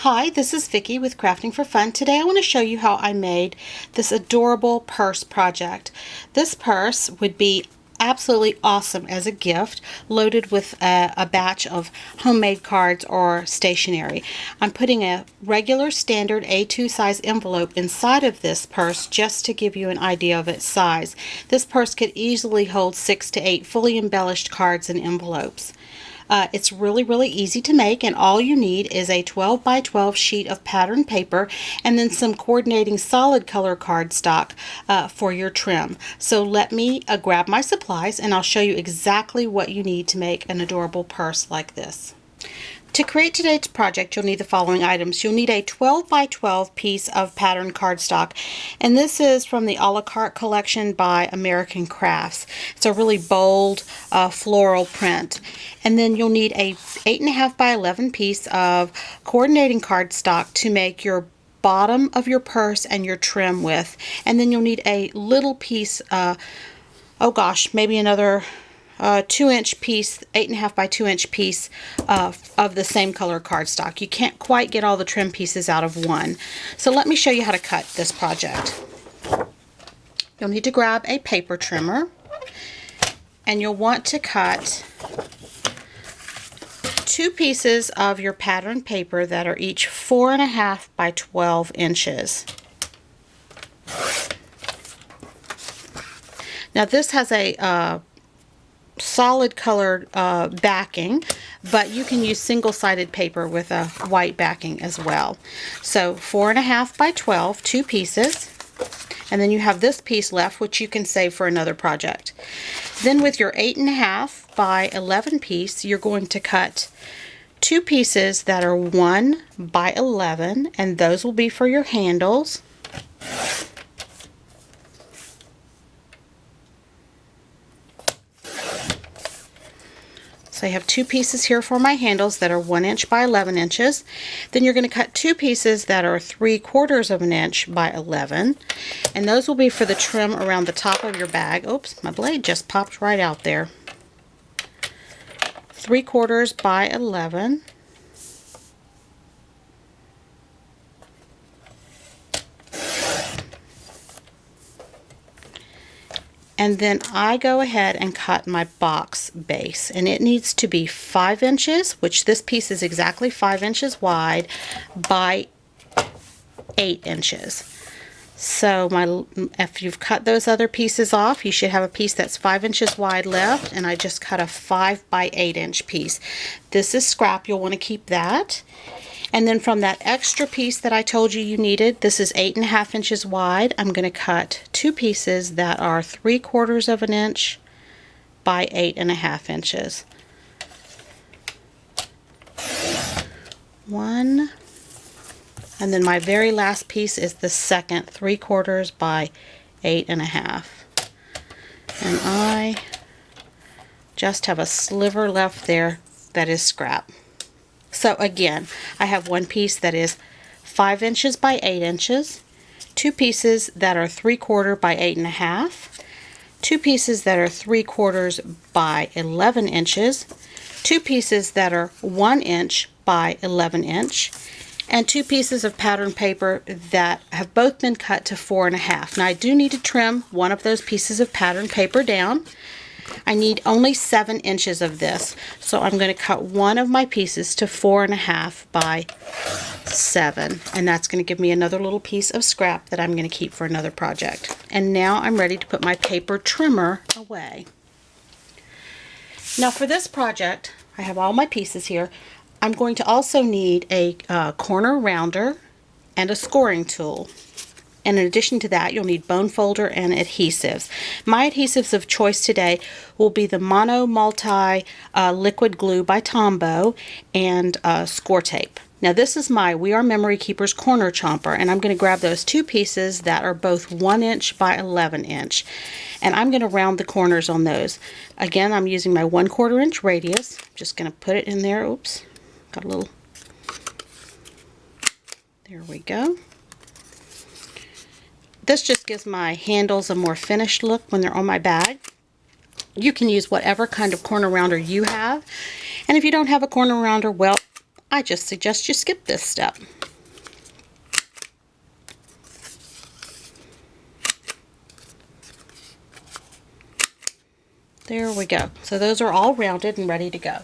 Hi, this is Vicki with Crafting for Fun. Today I want to show you how I made this adorable purse project. This purse would be absolutely awesome as a gift, loaded with a batch of homemade cards or stationery. I'm putting a regular standard A2 size envelope inside of this purse just to give you an idea of its size. This purse could easily hold 6 to 8 fully embellished cards and envelopes. It's really easy to make, and all you need is a 12 by 12 sheet of pattern paper and then some coordinating solid color cardstock for your trim. So let me grab my supplies and I'll show you exactly what you need to make an adorable purse like this. To create today's project, you'll need the following items. You'll need a 12 by 12 piece of pattern cardstock, and this is from the a la carte collection by American Crafts. It's a really bold floral print. And then you'll need a 8.5 by 11 piece of coordinating cardstock to make your bottom of your purse and your trim with. And then you'll need a little piece, maybe another 2-inch piece, 8.5 by 2-inch piece of the same color cardstock. You can't quite get all the trim pieces out of one. So let me show you how to cut this project. You'll need to grab a paper trimmer, and you'll want to cut 2 pieces of your pattern paper that are each 4.5 by 12 inches. Now this has a solid colored backing, but you can use single-sided paper with a white backing as well. So 4.5 by 12, 2 pieces, and then you have this piece left, which you can save for another project. Then with your 8.5 by 11 piece, you're going to cut 2 pieces that are 1 by 11, and those will be for your handles. So I have 2 pieces here for my handles that are 1 inch by 11 inches. Then you're going to cut 2 pieces that are 3/4 of an inch by 11. And those will be for the trim around the top of your bag. Oops, my blade just popped right out there. 3/4 by 11. And then I go ahead and cut my box base, and it needs to be 5 inches, which this piece is exactly 5 inches wide by 8 inches. So if you've cut those other pieces off, you should have a piece that's 5 inches wide left, and I just cut a 5 by 8 inch piece. This is scrap, you'll want to keep that. And then from that extra piece that I told you needed, this is 8.5 inches wide, I'm going to cut 2 pieces that are 3/4 of an inch by 8.5 inches. 1, and then my very last piece is the second 3/4 by 8.5. And I just have a sliver left there that is scrap. So again, I have 1 piece that is 5 inches by 8 inches, 2 pieces that are 3/4 by 8.5, 2 pieces that are 3/4 by 11 inches, 2 pieces that are 1 inch by 11 inch, and 2 pieces of pattern paper that have both been cut to 4.5. Now I do need to trim one of those pieces of pattern paper down. I need only 7 inches of this, so I'm going to cut one of my pieces to 4.5 by 7, and that's going to give me another little piece of scrap that I'm going to keep for another project. And now I'm ready to put my paper trimmer away. Now for this project, I have all my pieces here. I'm going to also need a corner rounder and a scoring tool. And in addition to that, you'll need bone folder and adhesives. My adhesives of choice today will be the Mono Multi Liquid Glue by Tombow and score tape. Now this is my We Are Memory Keepers corner chomper, and I'm going to grab those 2 pieces that are both 1 inch by 11 inch. And I'm going to round the corners on those. Again, I'm using my 1/4 inch radius. Just going to put it in there. Oops, got a little. There we go. This just gives my handles a more finished look when they're on my bag. You can use whatever kind of corner rounder you have. And if you don't have a corner rounder, well, I just suggest you skip this step. There we go. So those are all rounded and ready to go.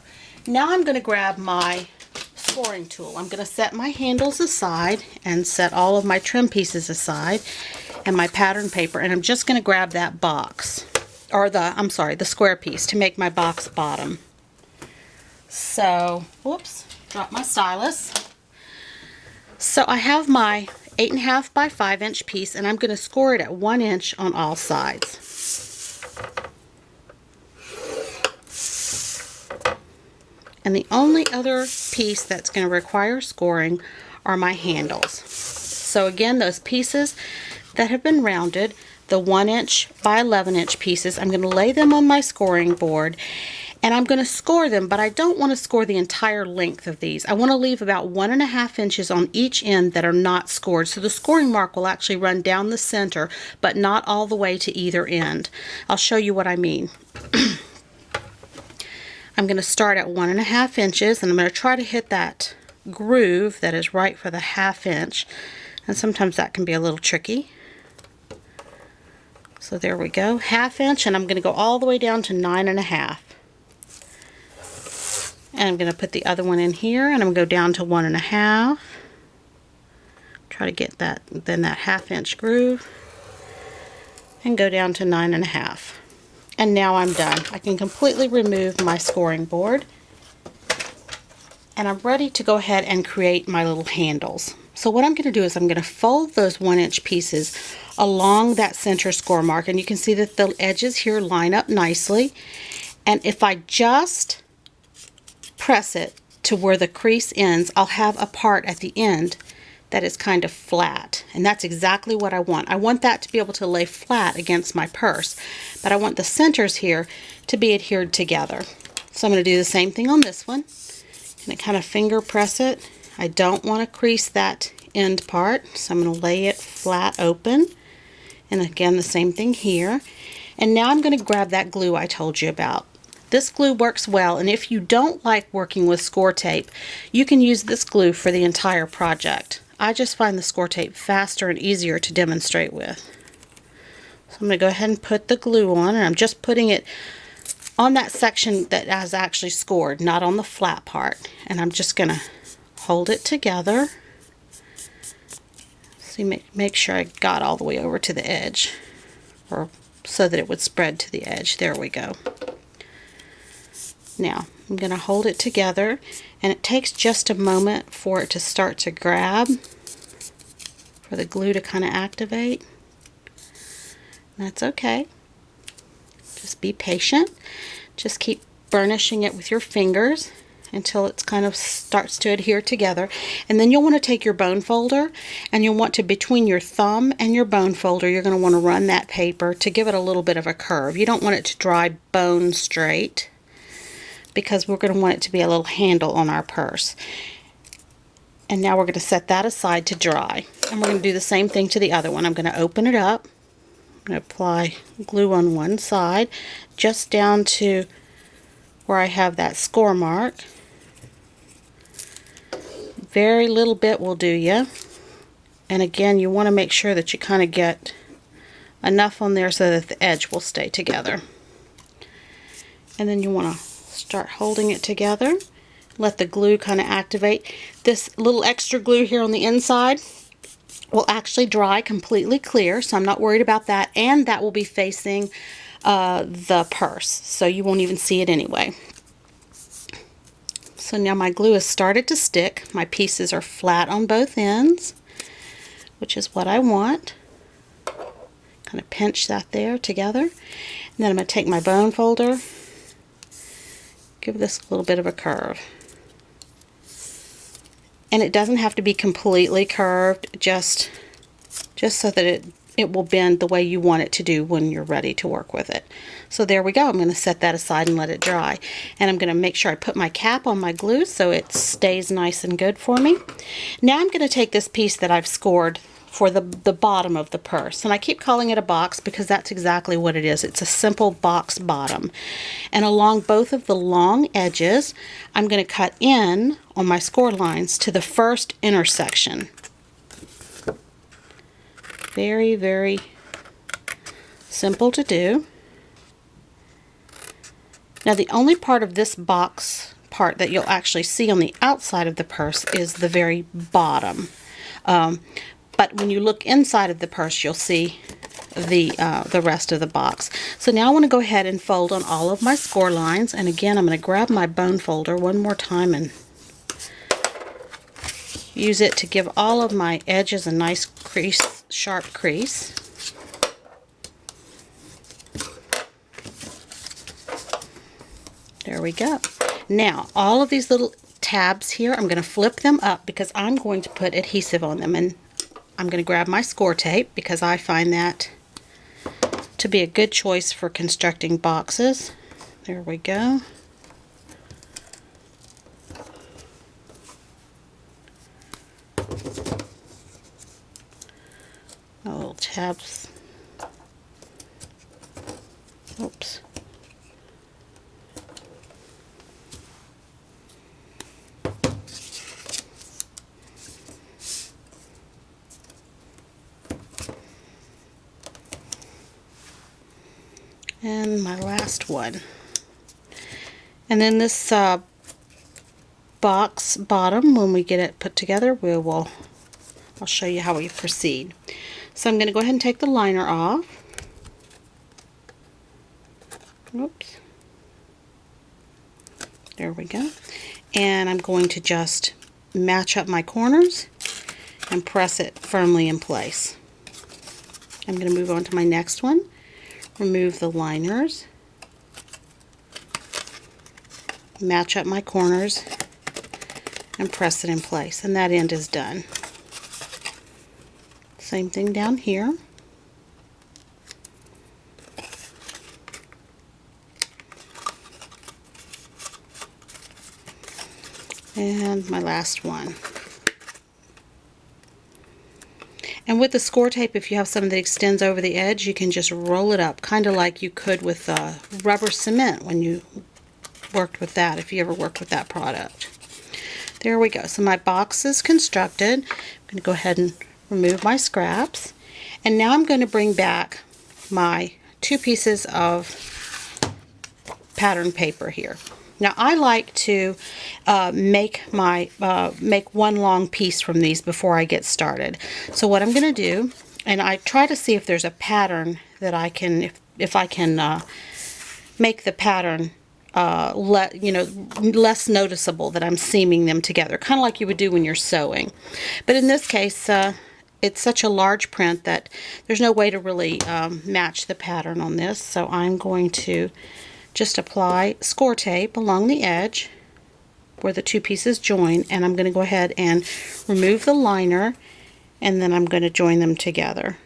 Now I'm going to grab my scoring tool. I'm going to set my handles aside and set all of my trim pieces aside and my pattern paper, and I'm just going to grab that box, or the square piece to make my box bottom. So, whoops, dropped my stylus. So I have my 8.5 by 5 inch piece, and I'm going to score it at 1 inch on all sides. And the only other piece that's going to require scoring are my handles. So again, those pieces that have been rounded, the 1 inch by 11 inch pieces, I'm going to lay them on my scoring board and I'm going to score them, but I don't want to score the entire length of these. I want to leave about 1.5 inches on each end that are not scored. So the scoring mark will actually run down the center, but not all the way to either end. I'll show you what I mean. I'm going to start at 1.5 inches, and I'm going to try to hit that groove that is right for the 1/2 inch, and sometimes that can be a little tricky. So there we go, 1/2 inch, and I'm going to go all the way down to 9.5. And I'm going to put the other one in here, and I'm going to go down to 1.5. Try to get that, then that 1/2 inch groove, and go down to 9.5. And now I'm done. I can completely remove my scoring board, and I'm ready to go ahead and create my little handles. So what I'm going to do is I'm going to fold those 1 inch pieces along that center score mark, and you can see that the edges here line up nicely. And if I just press it to where the crease ends, I'll have a part at the end that is kind of flat, and that's exactly what I want. I want that to be able to lay flat against my purse, but I want the centers here to be adhered together. So I'm going to do the same thing on this one, and kind of finger press it. I don't want to crease that end part, so I'm going to lay it flat open, and again the same thing here. And now I'm going to grab that glue I told you about. This glue works well, and if you don't like working with score tape, you can use this glue for the entire project. I just find the score tape faster and easier to demonstrate with. So I'm going to go ahead and put the glue on, and I'm just putting it on that section that is actually scored, not on the flat part. And I'm just going to hold it together. See, make sure I got all the way over to the edge, or so that it would spread to the edge. There we go. Now I'm going to hold it together, and it takes just a moment for it to start to grab, for the glue to kind of activate. That's okay. Just be patient. Just keep burnishing it with your fingers until it's kind of starts to adhere together. And then you'll want to take your bone folder, and you'll want to, between your thumb and your bone folder, you're going to want to run that paper to give it a little bit of a curve. You don't want it to dry bone straight, because we're going to want it to be a little handle on our purse. And now we're going to set that aside to dry. And we're going to do the same thing to the other one. I'm going to open it up. I'm going to apply glue on one side, just down to where I have that score mark. Very little bit will do you. And again, you want to make sure that you kind of get enough on there so that the edge will stay together. And then you want to start holding it together. Let the glue kind of activate. This little extra glue here on the inside will actually dry completely clear, so I'm not worried about that, and that will be facing the purse, so you won't even see it anyway. So now my glue has started to stick. My pieces are flat on both ends, which is what I want. Kind of pinch that there together. And then I'm going to take my bone folder, give this a little bit of a curve. And it doesn't have to be completely curved, just so that it will bend the way you want it to do when you're ready to work with it. So there we go. I'm going to set that aside and let it dry. And I'm going to make sure I put my cap on my glue so it stays nice and good for me. Now I'm going to take this piece that I've scored for the bottom of the purse. And I keep calling it a box because that's exactly what it is. It's a simple box bottom. And along both of the long edges, I'm going to cut in on my score lines to the first intersection. Very, very simple to do. Now the only part of this box part that you'll actually see on the outside of the purse is the very bottom. But when you look inside of the purse, you'll see the rest of the box. So now I want to go ahead and fold on all of my score lines. And again, I'm going to grab my bone folder one more time and use it to give all of my edges a nice crease, sharp crease. There we go. Now, all of these little tabs here, I'm going to flip them up because I'm going to put adhesive on them. And I'm going to grab my score tape because I find that to be a good choice for constructing boxes. There we go. My little tabs. Oops. And my last one. And then this box bottom, when we get it put together, I'll show you how we proceed. So I'm going to go ahead and take the liner off. Oops. There we go. And I'm going to just match up my corners and press it firmly in place. I'm going to move on to my next one. Remove the liners, match up my corners, and press it in place. And that end is done. Same thing down here. And my last one. And with the score tape, if you have something that extends over the edge, you can just roll it up, kind of like you could with rubber cement when you worked with that, if you ever worked with that product. There we go. So my box is constructed. I'm going to go ahead and remove my scraps. And now I'm going to bring back my 2 pieces of pattern paper here. Now I like to make one long piece from these before I get started. So what I'm going to do, and I try to see if there's a pattern that I can, if I can make the pattern less noticeable, that I'm seaming them together, kind of like you would do when you're sewing. But in this case, it's such a large print that there's no way to really match the pattern on this. So I'm going to just apply score tape along the edge where the 2 pieces join, and I'm going to go ahead and remove the liner, and then I'm going to join them together.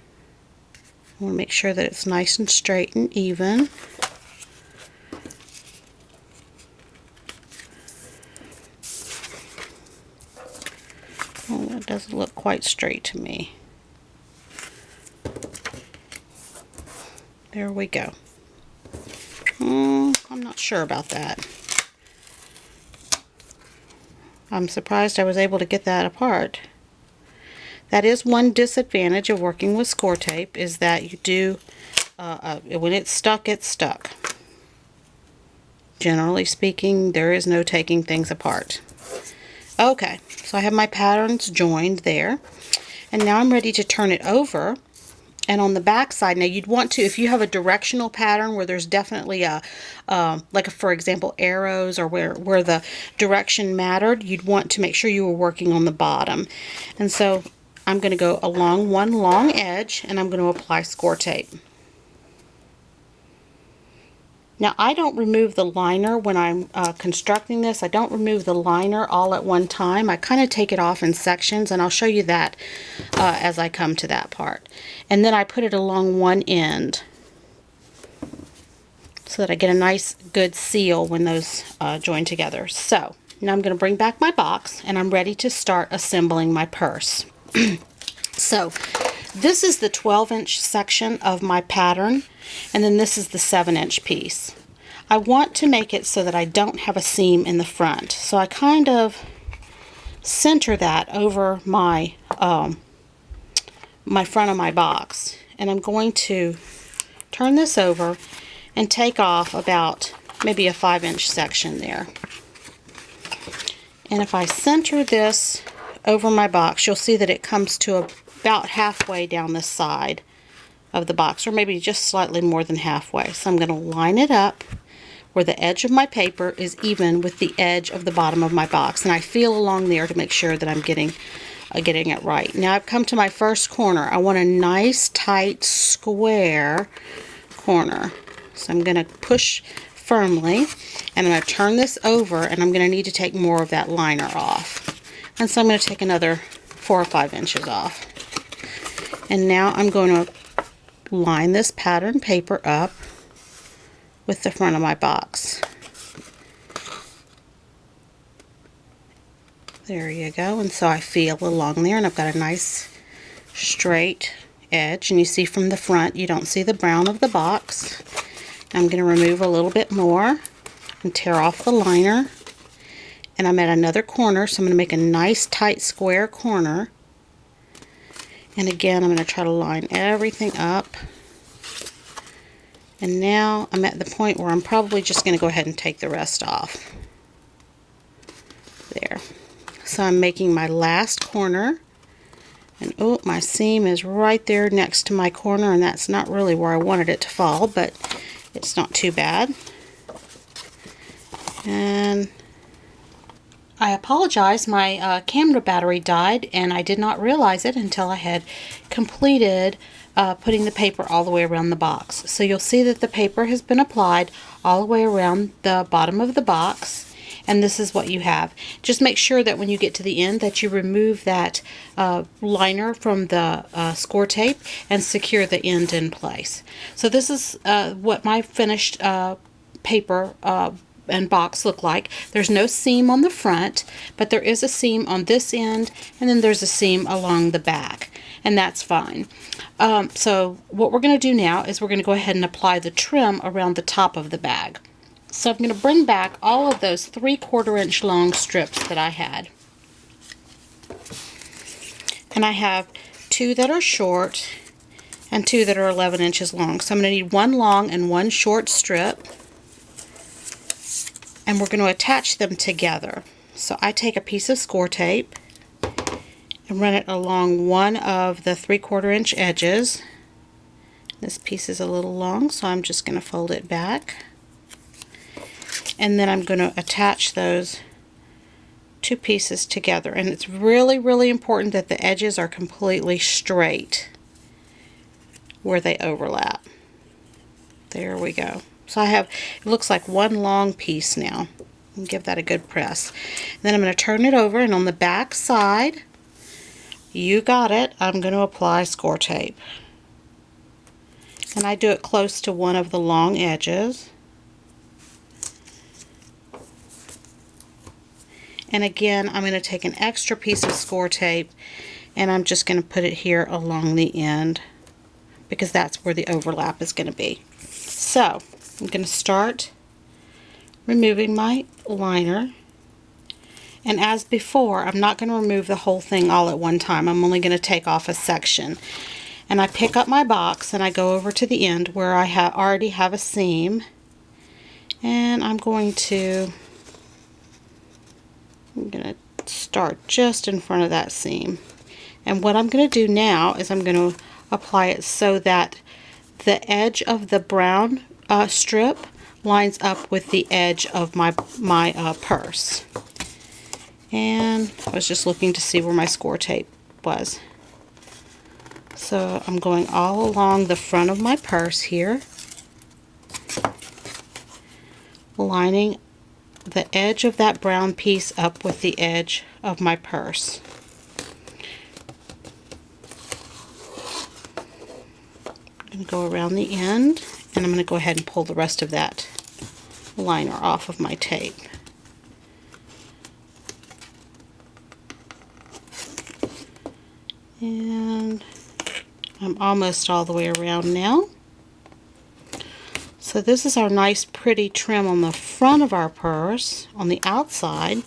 I want to make sure that it's nice and straight and even. Oh, that doesn't look quite straight to me. There we go. I'm not sure about that. I'm surprised I was able to get that apart. That is one disadvantage of working with score tape, is that you do, when it's stuck, it's stuck. Generally speaking, there is no taking things apart. Okay, so I have my patterns joined there. And now I'm ready to turn it over. And on the back side, now you'd want to, if you have a directional pattern where there's definitely for example, arrows, or where the direction mattered, you'd want to make sure you were working on the bottom. And so I'm going to go along one long edge, and I'm going to apply score tape. Now I don't remove the liner when I'm constructing this. I don't remove the liner all at one time. I kind of take it off in sections, and I'll show you that as I come to that part. And then I put it along one end so that I get a nice good seal when those join together. So now I'm going to bring back my box, and I'm ready to start assembling my purse. So this is the 12-inch section of my pattern, and then this is the 7-inch piece. I want to make it so that I don't have a seam in the front. So I kind of center that over my my front of my box. And I'm going to turn this over and take off about maybe a 5-inch section there. And if I center this over my box, you'll see that it comes to about halfway down the side of the box, or maybe just slightly more than halfway. So I'm going to line it up where the edge of my paper is even with the edge of the bottom of my box, and I feel along there to make sure that I'm getting it right. Now I've come to my first corner. I want a nice tight square corner, so I'm going to push firmly, and I'm going to turn this over, and I'm going to need to take more of that liner off. And so I'm going to take another 4 or 5 inches off. And now I'm going to line this pattern paper up with the front of my box. There you go. And so I feel along there, and I've got a nice straight edge. And you see from the front, you don't see the brown of the box. I'm going to remove a little bit more and tear off the liner. And I'm at another corner, so I'm going to make a nice tight square corner. And again, I'm going to try to line everything up. And now I'm at the point where I'm probably just going to go ahead and take the rest off. There. So I'm making my last corner. And oh, my seam is right there next to my corner, and that's not really where I wanted it to fall, but it's not too bad. And I apologize, my camera battery died, and I did not realize it until I had completed putting the paper all the way around the box. So you'll see that the paper has been applied all the way around the bottom of the box, and this is what you have. Just make sure that when you get to the end that you remove that liner from the score tape and secure the end in place. So this is what my finished paper and box look like. There's no seam on the front, but there is a seam on this end, and then there's a seam along the back, and that's fine. So what we're going to do now is we're going to go ahead and apply the trim around the top of the bag. So I'm going to bring back all of those 3/4 inch long strips that I had, and I have 2 that are short and 2 that are 11 inches long. So I'm going to need 1 long and 1 short strip, and we're going to attach them together. So I take a piece of score tape and run it along one of the 3/4 inch edges. This piece is a little long, so I'm just going to fold it back. And then I'm going to attach those 2 pieces together. And it's really, really important that the edges are completely straight where they overlap. There we go. So I have, it looks like 1 long piece now. And give that a good press. Then I'm going to turn it over, and on the back side, you got it, I'm going to apply score tape. And I do it close to one of the long edges. And again, I'm going to take an extra piece of score tape, and I'm just going to put it here along the end, because that's where the overlap is going to be. So I'm going to start removing my liner, and as before, I'm not going to remove the whole thing all at one time. I'm only going to take off a section. And I pick up my box and I go over to the end where I already have a seam, and I'm going to start just in front of that seam. And what I'm going to do now is I'm going to apply it so that the edge of the brown strip lines up with the edge of my purse. And I was just looking to see where my score tape was. So I'm going all along the front of my purse here, lining the edge of that brown piece up with the edge of my purse. I'm going to go around the end, and I'm going to go ahead and pull the rest of that liner off of my tape. And I'm almost all the way around now. So this is our nice pretty trim on the front of our purse, on the outside,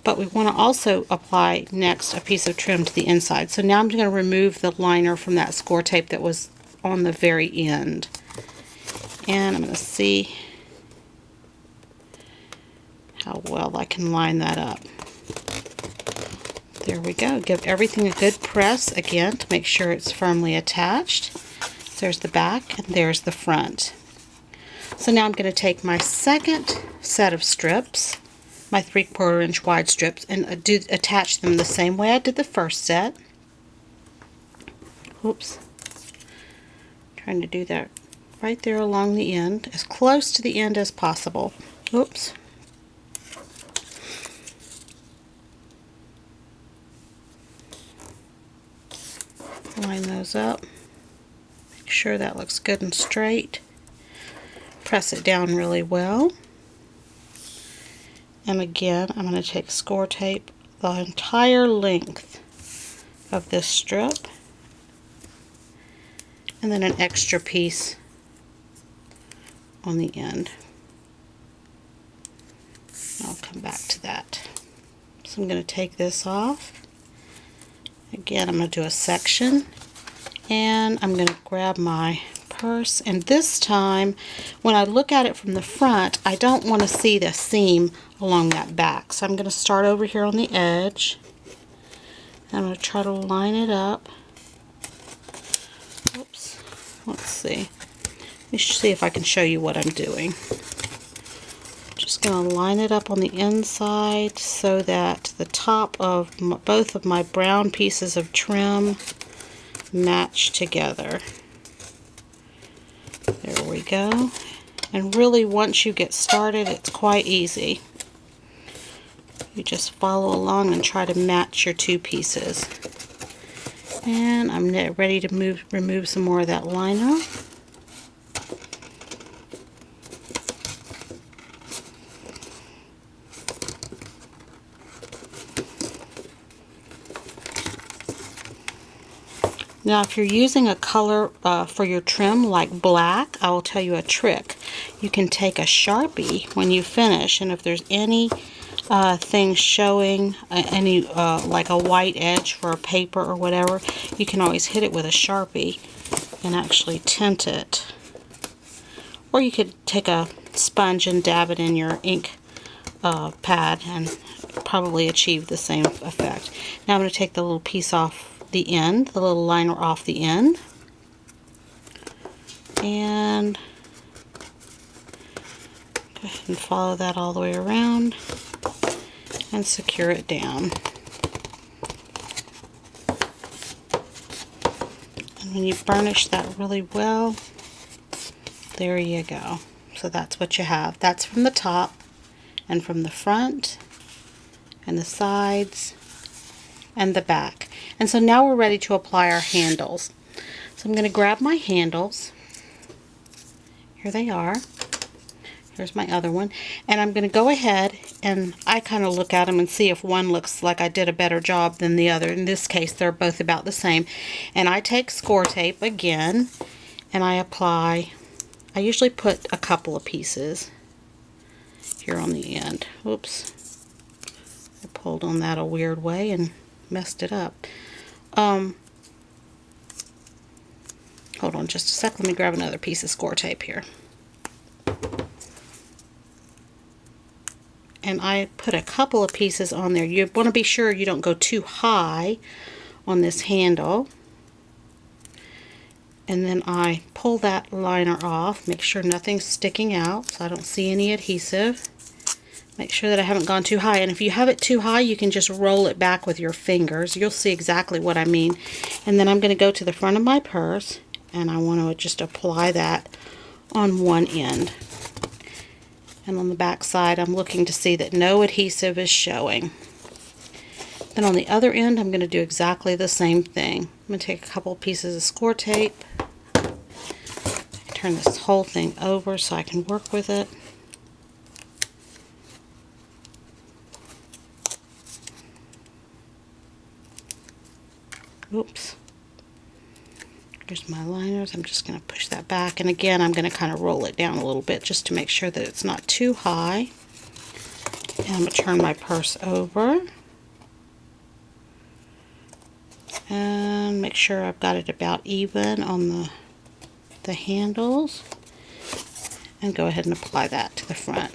but we want to also apply next a piece of trim to the inside. So now I'm going to remove the liner from that score tape that was on the very end. And I'm going to see how well I can line that up. There we go. Give everything a good press again to make sure it's firmly attached. So there's the back and there's the front. So now I'm going to take my second set of strips, my 3/4 inch wide strips, and attach them the same way I did the first set. Oops. Trying to do that right there along the end, as close to the end as possible. Oops. Line those up. Make sure that looks good and straight. Press it down really well. And again, I'm going to take score tape the entire length of this strip, and then an extra piece on the end. I'll come back to that. So I'm going to take this off. Again, I'm going to do a section, and I'm going to grab my purse, and this time when I look at it from the front, I don't want to see the seam along that back. So I'm going to start over here on the edge. I'm going to try to line it up. Oops. Let's see. Let me see if I can show you what I'm doing. Just going to line it up on the inside so that the top of both of my brown pieces of trim match together. There we go. And really, once you get started, it's quite easy. You just follow along and try to match your two pieces. And I'm ready to remove some more of that liner. Now, if you're using a color for your trim like black, I will tell you a trick. You can take a Sharpie when you finish, and if there's any things showing, like a white edge for a paper or whatever, you can always hit it with a Sharpie and actually tint it. Or you could take a sponge and dab it in your ink pad and probably achieve the same effect. Now I'm going to take the little piece off the end, the little liner off the end, and go ahead and follow that all the way around and secure it down. And when you burnish that really well, there you go. So that's what you have. That's from the top and from the front and the sides and the back. And so now we're ready to apply our handles. So I'm going to grab my handles. Here they are. Here's my other one. And I'm going to go ahead and I kind of look at them and see if one looks like I did a better job than the other. In this case, they're both about the same. And I take score tape again and I apply. I usually put a couple of pieces here on the end. Oops. I pulled on that a weird way and messed it up. Hold on just a sec. Let me grab another piece of score tape here. And I put a couple of pieces on there. You want to be sure you don't go too high on this handle. And then I pull that liner off, make sure nothing's sticking out so I don't see any adhesive. Make sure that I haven't gone too high, and if you have it too high, you can just roll it back with your fingers. You'll see exactly what I mean. And then I'm going to go to the front of my purse, and I want to just apply that on one end. And on the back side, I'm looking to see that no adhesive is showing. Then on the other end, I'm going to do exactly the same thing. I'm going to take a couple pieces of score tape, turn this whole thing over so I can work with it. Oops. Here's my liners. I'm just going to push that back, and again I'm going to kind of roll it down a little bit just to make sure that it's not too high. And I'm going to turn my purse over and make sure I've got it about even on the handles, and go ahead and apply that to the front.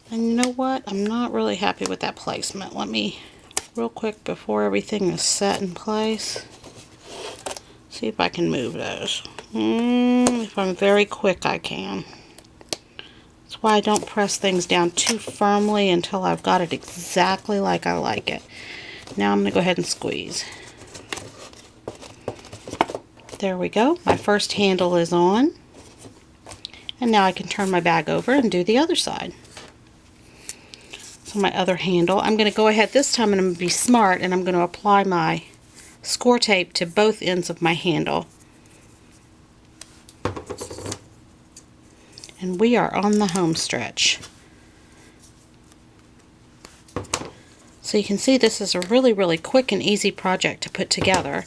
And you know what? I'm not really happy with that placement. Let me, real quick before everything is set in place, see if I can move those. If I'm very quick, I can. That's why I don't press things down too firmly until I've got it exactly like I like it. Now I'm going to go ahead and squeeze. There we go. My first handle is on. And now I can turn my bag over and do the other side. So my other handle, I'm going to go ahead this time and I'm going to be smart, and I'm going to apply my score tape to both ends of my handle. And we are on the home stretch. So you can see this is a really quick and easy project to put together.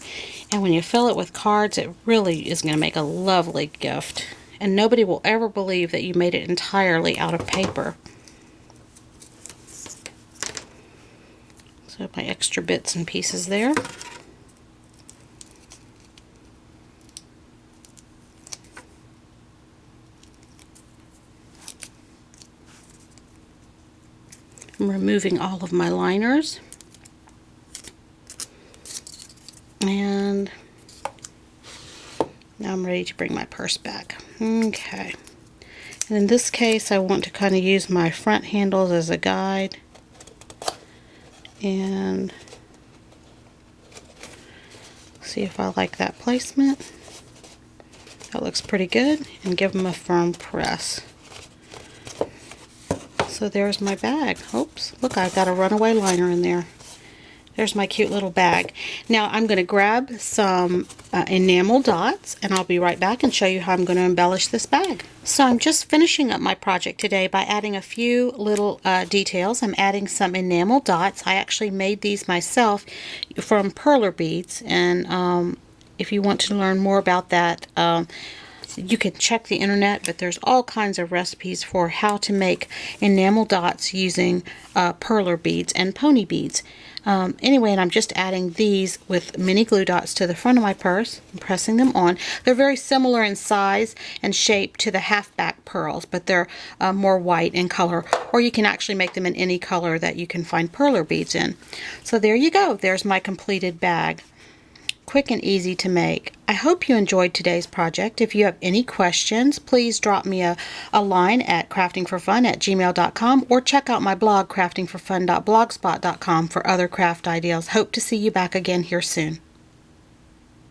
And when you fill it with cards, it really is going to make a lovely gift. And nobody will ever believe that you made it entirely out of paper. So my extra bits and pieces there. I'm removing all of my liners. And now I'm ready to bring my purse back. Okay. And in this case, I want to kind of use my front handles as a guide. And see if I like that placement. That looks pretty good. And give them a firm press. So there's my bag. Oops, look, I've got a runaway liner in there. There's my cute little bag. Now I'm going to grab some enamel dots, and I'll be right back and show you how I'm going to embellish this bag. So I'm just finishing up my project today by adding a few little details. I'm adding some enamel dots. I actually made these myself from perler beads, and if you want to learn more about that, you can check the internet, but there's all kinds of recipes for how to make enamel dots using perler beads and pony beads. Anyway, and I'm just adding these with mini glue dots to the front of my purse and pressing them on. They're very similar in size and shape to the halfback pearls, but they're more white in color, or you can actually make them in any color that you can find perler beads in. So there you go. There's my completed bag. Quick and easy to make. I hope you enjoyed today's project. If you have any questions, please drop me a line at craftingforfun@gmail.com, or check out my blog craftingforfun.blogspot.com for other craft ideas. Hope to see you back again here soon.